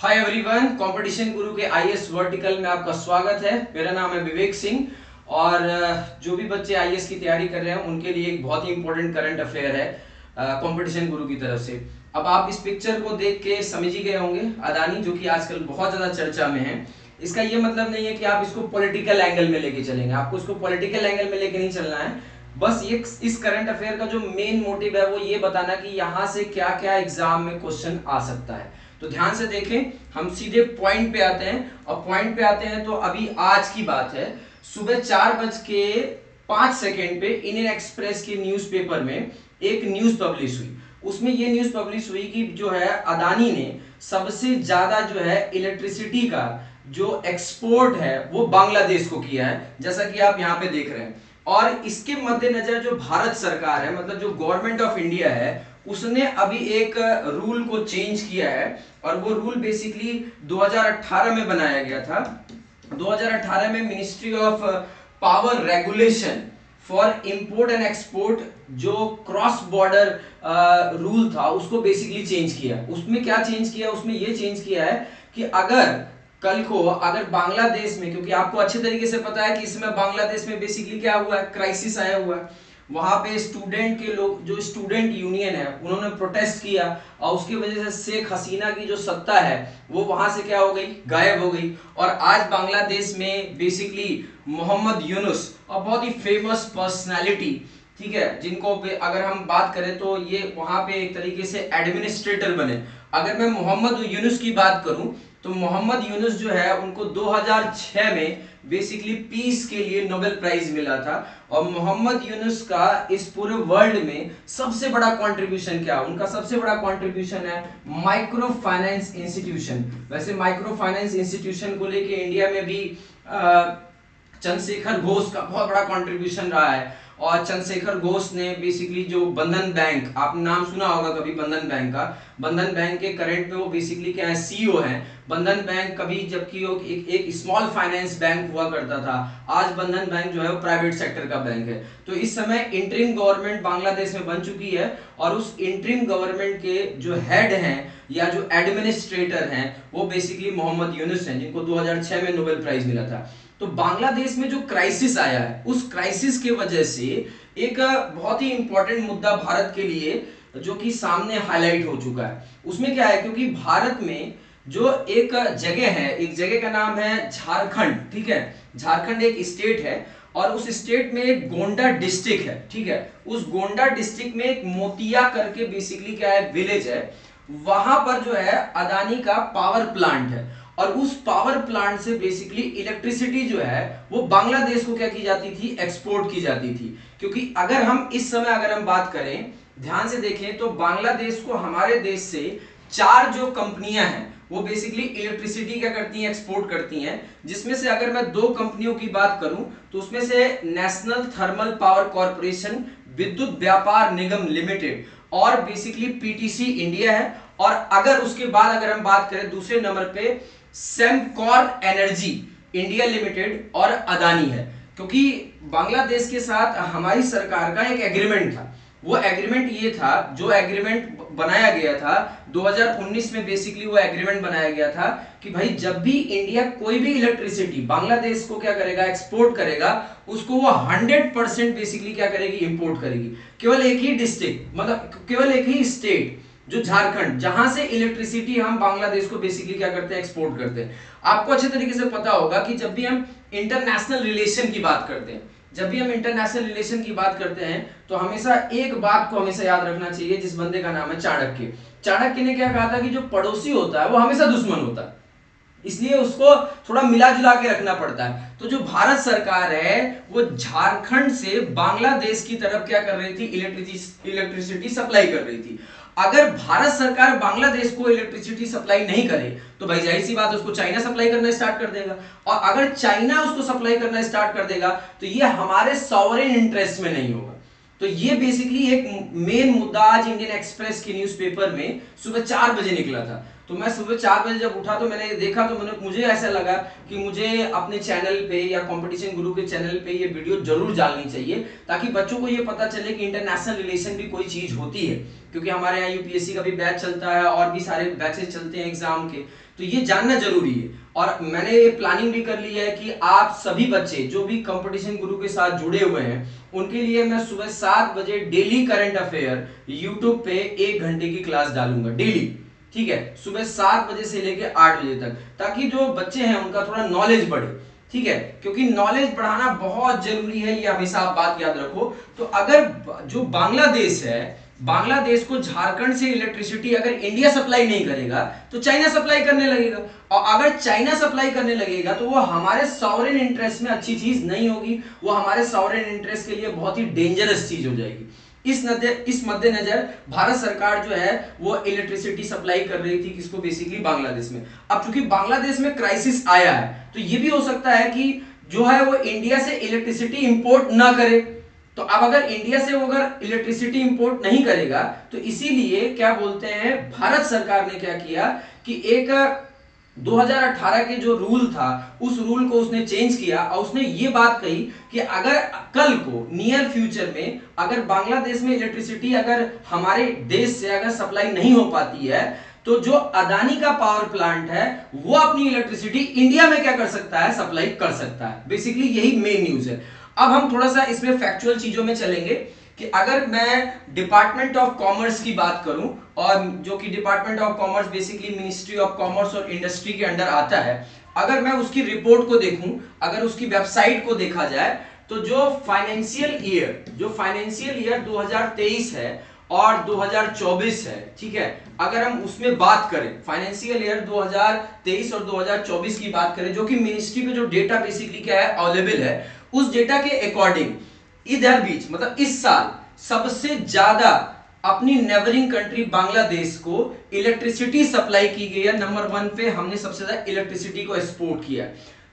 Hi everyone, competition गुरु के IAS vertical में आपका स्वागत है। मेरा नाम है विवेक सिंह और जो भी बच्चे आईएएस की तैयारी कर रहे हैं उनके लिए एक बहुत ही इंपॉर्टेंट करंट अफेयर है कंपटीशन गुरु की तरफ से। अब आप इस पिक्चर को देख के समझ ही गए होंगे, अदानी जो कि आजकल बहुत ज्यादा चर्चा में है। इसका ये मतलब नहीं है कि आप इसको पॉलिटिकल एंगल में लेके चलेंगे, आपको इसको पॉलिटिकल एंगल में लेके नहीं चलना है। बस ये इस करंट अफेयर का जो मेन मोटिव है वो ये बताना कि यहाँ से क्या क्या एग्जाम में क्वेश्चन आ सकता है। तो ध्यान से देखें, हम सीधे पॉइंट पे आते हैं। और पॉइंट पे आते हैं तो अभी आज की बात है, सुबह 4:05 पे इंडियन एक्सप्रेस के न्यूज़पेपर में एक न्यूज पब्लिश हुई। उसमें ये न्यूज पब्लिश हुई कि जो है अदानी ने सबसे ज्यादा जो है इलेक्ट्रिसिटी का जो एक्सपोर्ट है वो बांग्लादेश को किया है, जैसा कि आप यहाँ पे देख रहे हैं। और इसके मद्देनजर जो भारत सरकार है, मतलब जो गवर्नमेंट ऑफ इंडिया है, उसने अभी एक रूल को चेंज किया है। और वो रूल बेसिकली 2018 में बनाया गया था। 2018 में ministry of power regulation for import and export जो क्रॉस बॉर्डर रूल था उसको बेसिकली चेंज किया। उसमें क्या चेंज किया? उसमें ये चेंज किया है कि अगर कल को अगर बांग्लादेश में, क्योंकि आपको अच्छे तरीके से पता है कि इसमें बांग्लादेश में बेसिकली क्या हुआ है, क्राइसिस आया हुआ है। वहां पे स्टूडेंट के लोग, जो स्टूडेंट यूनियन है, उन्होंने प्रोटेस्ट किया और उसकी वजह से शेख हसीना की जो सत्ता है वो वहां से क्या हो गई, गायब हो गई। और आज बांग्लादेश में बेसिकली मोहम्मद यूनुस और बहुत ही फेमस पर्सनालिटी, ठीक है, जिनको अगर हम बात करें तो ये वहां पे एक तरीके से एडमिनिस्ट्रेटर बने। अगर मैं मोहम्मद यूनुस की बात करूं तो मोहम्मद यूनुस जो है उनको 2006 में बेसिकली पीस के लिए नोबेल प्राइज मिला था। और मोहम्मद यूनुस का इस पूरे वर्ल्ड में सबसे बड़ा कंट्रीब्यूशन क्या? उनका सबसे बड़ा कंट्रीब्यूशन है माइक्रो फाइनेंस इंस्टीट्यूशन। वैसे माइक्रो फाइनेंस इंस्टीट्यूशन को लेके इंडिया में भी चंद्रशेखर घोष का बहुत बड़ा कंट्रीब्यूशन रहा है। और चंद्रशेखर घोष ने बेसिकली जो बंधन बैंक, आपने नाम सुना होगा कभी बंधन बैंक का, बंधन बैंक के करंट में वो बेसिकली क्या है, सीईओ हैं। बंधन बैंक कभी, जबकि वो एक स्मॉल फाइनेंस बैंक हुआ करता था, आज बंधन बैंक जो है वो प्राइवेट सेक्टर का बैंक है। तो इस समय इंटरिम गवर्नमेंट बांग्लादेश में बन चुकी है और उस इंटरिम गवर्नमेंट के जो हेड हैं या जो एडमिनिस्ट्रेटर हैं वो बेसिकली मोहम्मद यूनुस हैं, जिनको 2006 में नोबेल प्राइज मिला था। तो बांग्लादेश में जो क्राइसिस आया है, उस क्राइसिस के वजह से एक बहुत ही इंपॉर्टेंट मुद्दा भारत के लिए जो कि सामने हाईलाइट हो चुका है। उसमें क्या है, क्योंकि भारत में जो एक जगह है, एक जगह का नाम है झारखंड, ठीक है, झारखंड एक स्टेट है और उस स्टेट में एक गोंडा डिस्ट्रिक्ट है, ठीक है। उस गोंडा डिस्ट्रिक्ट में एक मोतिया करके बेसिकली क्या है, विलेज है। वहां पर जो है अदानी का पावर प्लांट है और उस पावर प्लांट से बेसिकली इलेक्ट्रिसिटी जो है वो बांग्लादेश को क्या की जाती थी, एक्सपोर्ट की जाती थी। क्योंकि अगर हम इस समय अगर हम बात करें, ध्यान से देखें, तो बांग्लादेश को हमारे देश से 4 जो कंपनियां हैं वो बेसिकली इलेक्ट्रिसिटी क्या करती हैं, एक्सपोर्ट करती हैं। जिसमें से अगर मैं 2 कंपनियों की बात करूं तो उसमें से नेशनल थर्मल पावर कॉर्पोरेशन विद्युत व्यापार निगम लिमिटेड और बेसिकली पीटीसी इंडिया है। और अगर उसके बाद अगर हम बात करें दूसरे नंबर पे सेमकॉर एनर्जी इंडिया लिमिटेड और अदानी है। क्योंकि बांग्लादेश के साथ हमारी सरकार का एक एग्रीमेंट था। वो एग्रीमेंट ये था, जो एग्रीमेंट बनाया गया था 2019 में, बेसिकली वो एग्रीमेंट बनाया गया था कि भाई जब भी इंडिया कोई भी इलेक्ट्रिसिटी बांग्लादेश को क्या करेगा, एक्सपोर्ट करेगा, उसको वो 100% बेसिकली क्या करेगी, इंपोर्ट करेगी। केवल एक ही डिस्ट्रिक्ट, मतलब केवल एक ही स्टेट जो झारखंड, जहां से इलेक्ट्रिसिटी हम बांग्लादेश को बेसिकली क्या करते हैं, एक्सपोर्ट करते हैं। आपको अच्छे तरीके से पता होगा कि जब भी हम इंटरनेशनल रिलेशन की बात करते हैं, जब भी हम इंटरनेशनल रिलेशन की बात करते हैं तो हमेशा एक बात को हमेशा याद रखना चाहिए, जिस बंदे का नाम है चाणक्य। चाणक्य ने क्या कहा था कि जो पड़ोसी होता है वो हमेशा दुश्मन होता है, इसलिए उसको थोड़ा मिला जुला के रखना पड़ता है। तो जो भारत सरकार है वो झारखंड से बांग्लादेश की तरफ क्या कर रही थी, इलेक्ट्रिसिटी सप्लाई कर रही थी। अगर भारत सरकार बांग्लादेश को इलेक्ट्रिसिटी सप्लाई नहीं करे तो भाई जाहिर सी बात है उसको चाइना सप्लाई करना स्टार्ट कर देगा। और अगर चाइना उसको सप्लाई करना स्टार्ट कर देगा तो ये हमारे सॉवरेन इंटरेस्ट में नहीं होगा। तो ये बेसिकली एक मेन मुद्दा आज इंडियन एक्सप्रेस के न्यूज़पेपर में सुबह 4 बजे निकला था। तो मैं सुबह 4 बजे जब उठा तो मैंने देखा तो मुझे ऐसा लगा कि मुझे अपने चैनल पे या कंपटीशन गुरु के चैनल पे ये वीडियो जरूर डालनी चाहिए, ताकि बच्चों को ये पता चले कि इंटरनेशनल रिलेशन भी कोई चीज होती है। क्योंकि हमारे यहाँ यूपीएससी का भी बैच चलता है और भी सारे बैचेस चलते हैं एग्जाम के, तो ये जानना जरूरी है। और मैंने ये प्लानिंग भी कर ली है कि आप सभी बच्चे जो भी कंपटीशन गुरु के साथ जुड़े हुए हैं उनके लिए मैं सुबह 7 बजे डेली करंट अफेयर यूट्यूब पे 1 घंटे की क्लास डालूंगा डेली, ठीक है, सुबह 7 बजे से लेकर 8 बजे तक, ताकि जो बच्चे हैं उनका थोड़ा नॉलेज बढ़े, ठीक है, क्योंकि नॉलेज बढ़ाना बहुत जरूरी है, ये हमेशा आप बात याद रखो। तो अगर जो बांग्लादेश है, बांग्लादेश को झारखंड से इलेक्ट्रिसिटी अगर इंडिया सप्लाई नहीं करेगा तो चाइना सप्लाई करने लगेगा, और अगर चाइना सप्लाई करने लगेगा तो वो हमारे सॉवरेन इंटरेस्ट में अच्छी चीज नहीं होगी, वो हमारे सॉवरेन इंटरेस्ट के लिए बहुत ही डेंजरस चीज हो जाएगी। इस मद्देनजर भारत सरकार जो है वो इलेक्ट्रिसिटी सप्लाई कर रही थी किसको, बेसिकली बांग्लादेश में। अब चूंकि बांग्लादेश में क्राइसिस आया है तो ये भी हो सकता है कि जो है वो इंडिया से इलेक्ट्रिसिटी इंपोर्ट ना करे। तो अब अगर इंडिया से वो अगर इलेक्ट्रिसिटी इंपोर्ट नहीं करेगा तो इसीलिए क्या बोलते हैं, भारत सरकार ने क्या किया कि एक 2018 के जो रूल था उस रूल को उसने चेंज किया और उसने ये बात कही कि अगर कल को नियर फ्यूचर में अगर बांग्लादेश में इलेक्ट्रिसिटी अगर हमारे देश से अगर सप्लाई नहीं हो पाती है तो जो अदानी का पावर प्लांट है वो अपनी इलेक्ट्रिसिटी इंडिया में क्या कर सकता है, सप्लाई कर सकता है। बेसिकली यही मेन न्यूज है। अब हम थोड़ा सा इसमें फैक्चुअल चीजों में चलेंगे कि अगर मैं डिपार्टमेंट ऑफ कॉमर्स की बात करूं, और जो कि department of commerce basically ministry of commerce और इंडस्ट्री के अंडर आता है, अगर मैं उसकी रिपोर्ट को देखूं, अगर उसकी वेबसाइट को देखा जाए तो जो फाइनेंशियल ईयर 2023 है और 2024 है, ठीक है, अगर हम उसमें बात करें फाइनेंशियल ईयर 2023 और 2024 की बात करें, जो कि मिनिस्ट्री पे जो डेटा बेसिकली क्या है अवेलेबल है, उस डेटा के अकॉर्डिंग इधर बीच मतलब इस साल सबसे ज्यादा अपनी नेबरिंग कंट्री बांग्लादेश को इलेक्ट्रिसिटी सप्लाई की गई है। नंबर 1 पे हमने सबसे ज्यादा इलेक्ट्रिसिटी को एक्सपोर्ट किया,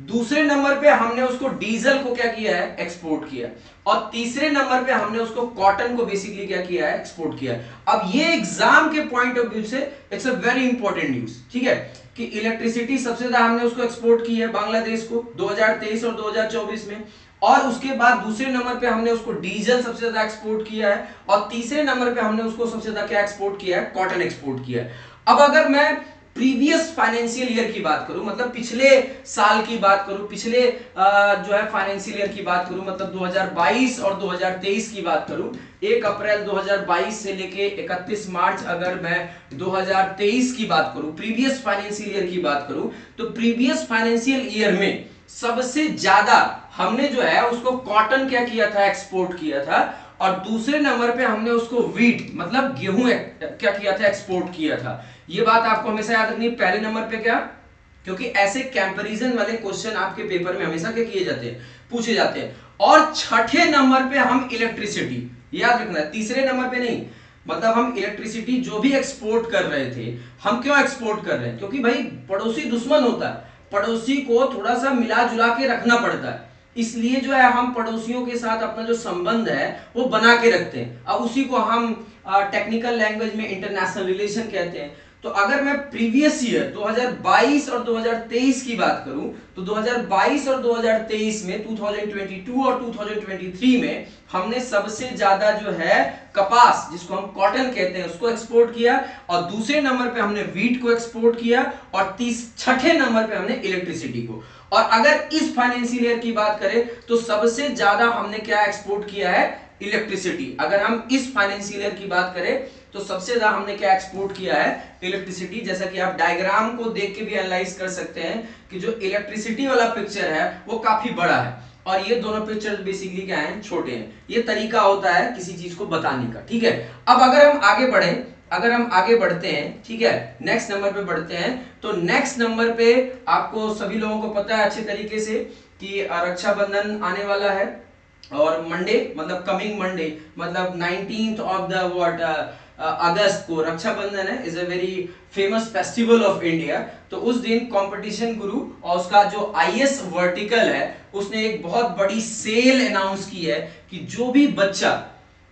दूसरे नंबर पे हमने उसको डीजल को क्या किया है, एक्सपोर्ट किया, और तीसरे नंबर पे हमने उसको कॉटन को बेसिकली क्या किया है, एक्सपोर्ट किया। अब ये एग्जाम के पॉइंट ऑफ व्यू से it's a very important news, ठीक है, कि इलेक्ट्रिसिटी सबसे ज्यादा हमने उसको एक्सपोर्ट की है बांग्लादेश को 2023 और 2024 में, और उसके बाद दूसरे नंबर पे हमने उसको डीजल सबसे ज्यादा एक्सपोर्ट किया है, और तीसरे नंबर पे हमने उसको सबसे ज्यादा क्या एक्सपोर्ट किया है, कॉटन एक्सपोर्ट किया है। अब अगर मैं प्रीवियस फाइनेंशियल ईयर की बात करूं, मतलब पिछले साल की बात करूं, पिछले जो है फाइनेंशियल ईयर की बात करूं, मतलब 2022 और 2023 की बात करूं, 1 अप्रैल 2022 से लेके 31 मार्च अगर मैं 2023 की बात करूं, प्रीवियस फाइनेंशियल ईयर की बात करूं, तो प्रीवियस फाइनेंशियल ईयर में सबसे ज्यादा हमने जो है उसको कॉटन क्या किया था, एक्सपोर्ट किया था, और दूसरे नंबर पे हमने उसको व्हीट मतलब गेहूं क्या किया था, एक्सपोर्ट किया था। ये बात आपको हमेशा याद रखनी है। पहले नंबर पे क्या, क्योंकि ऐसे कंपैरिजन वाले क्वेश्चन आपके पेपर में हमेशा क्या किए जाते हैं, पूछे जाते हैं। और छठे नंबर पे हम इलेक्ट्रिसिटी, याद रखना है, तीसरे नंबर पे नहीं, मतलब हम इलेक्ट्रिसिटी जो भी एक्सपोर्ट कर रहे थे, हम क्यों एक्सपोर्ट कर रहे हैं, क्योंकि भाई पड़ोसी दुश्मन होता है, पड़ोसी को थोड़ा सा मिला जुला के रखना पड़ता है, इसलिए जो है हम पड़ोसियों के साथ अपना जो संबंध है वो बना के रखते हैं। अब उसी को हम टेक्निकल लैंग्वेज में इंटरनेशनल रिलेशन कहते हैं। तो अगर मैं प्रीवियस ईयर 2022 और 2023 की बात करूं तो 2022 और 2023 में 2022 और 2023 में हमने सबसे ज्यादा जो है कपास, जिसको हम कॉटन कहते हैं, उसको एक्सपोर्ट किया, और दूसरे नंबर पे हमने व्हीट को एक्सपोर्ट किया, और छठे नंबर पे हमने इलेक्ट्रिसिटी को। और अगर इस फाइनेंशियल ईयर की बात करें तो सबसे ज्यादा हमने क्या एक्सपोर्ट किया है, इलेक्ट्रिसिटी। अगर हम इस फाइनेंशियल ईयर की बात करें तो सबसे ज्यादा हमने क्या एक्सपोर्ट किया है, इलेक्ट्रिसिटी। जैसा कि आप डायग्राम को देख के भी एनालाइज कर सकते हैं कि जो इलेक्ट्रिसिटी वाला पिक्चर है वो काफी बड़ा है, और ये दोनों पिक्चर बेसिकली क्या हैं, छोटे हैं। ये तरीका होता है किसी चीज को बताने का, ठीक है। अब अगर हम आगे बढ़ते हैं, ठीक है, नेक्स्ट नंबर पे बढ़ते हैं, तो नेक्स्ट नंबर पे आपको सभी लोगों को पता है अच्छे तरीके से कि रक्षाबंधन आने वाला है, और मंडे मतलब कमिंग मंडे मतलब 19th ऑफ द अगस्त को रक्षाबंधन है, is a very famous festival of India. तो उस दिन कंपटीशन गुरु और उसका जो आईएएस वर्टिकल है उसने एक बहुत बड़ी सेल अनाउंस की है कि जो भी बच्चा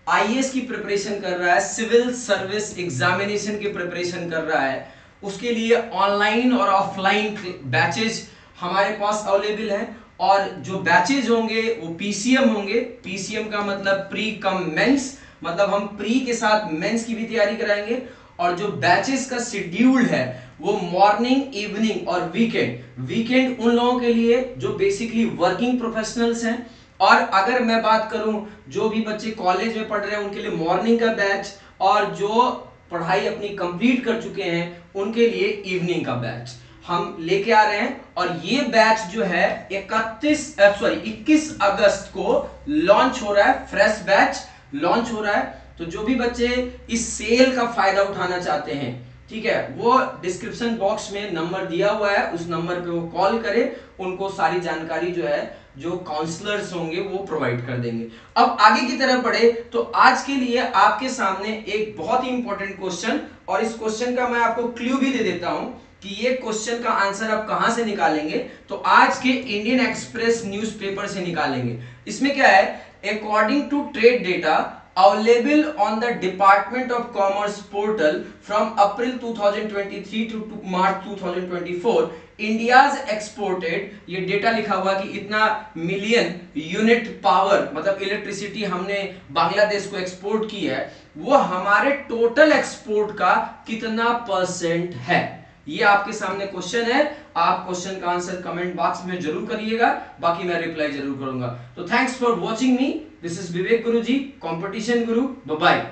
आईएएस की प्रिपरेशन कर रहा है, सिविल सर्विस एग्जामिनेशन की प्रिपरेशन कर रहा है, उसके लिए ऑनलाइन और ऑफलाइन बैचेज हमारे पास अवेलेबल है। और जो बैचेज होंगे वो पीसीएम होंगे, पीसीएम का मतलब प्री कम मेंस, मतलब हम प्री के साथ मेंस की भी तैयारी कराएंगे, और जो बैचेस का शेड्यूल है वो मॉर्निंग, इवनिंग और वीकेंड उन लोगों के लिए जो बेसिकली वर्किंग प्रोफेशनल्स हैं, और अगर मैं बात करूं जो भी बच्चे कॉलेज में पढ़ रहे हैं उनके लिए मॉर्निंग का बैच, और जो पढ़ाई अपनी कंप्लीट कर चुके हैं उनके लिए इवनिंग का बैच हम लेके आ रहे हैं। और ये बैच जो है 21 अगस्त को लॉन्च हो रहा है, फ्रेश बैच लॉन्च हो रहा है। तो जो भी बच्चे इस सेल का फायदा उठाना चाहते हैं, ठीक है, वो डिस्क्रिप्शन बॉक्स में नंबर दिया हुआ है, उस नंबर पे वो कॉल करें, उनको सारी जानकारी जो है जो काउंसलर्स होंगे वो प्रोवाइड कर देंगे। अब आगे की तरफ बढ़े तो आज के लिए आपके सामने एक बहुत ही इंपॉर्टेंट क्वेश्चन, और इस क्वेश्चन का मैं आपको क्लू भी दे देता हूं कि ये क्वेश्चन का आंसर आप कहां से निकालेंगे, तो आज के इंडियन एक्सप्रेस न्यूज़पेपर से निकालेंगे। इसमें क्या है, according to trade data available on the Department of Commerce portal from April 2023 to March 2024, India's exported, ये डेटा लिखा हुआ कि इतना मिलियन यूनिट पावर मतलब इलेक्ट्रिसिटी हमने बांग्लादेश को एक्सपोर्ट की है, वो हमारे टोटल एक्सपोर्ट का कितना परसेंट है। ये आपके सामने क्वेश्चन है, आप क्वेश्चन का आंसर कमेंट बॉक्स में जरूर करिएगा, बाकी मैं रिप्लाई जरूर करूंगा। तो thanks for watching me, this is Vivek Guruji, competition Guru, bye bye.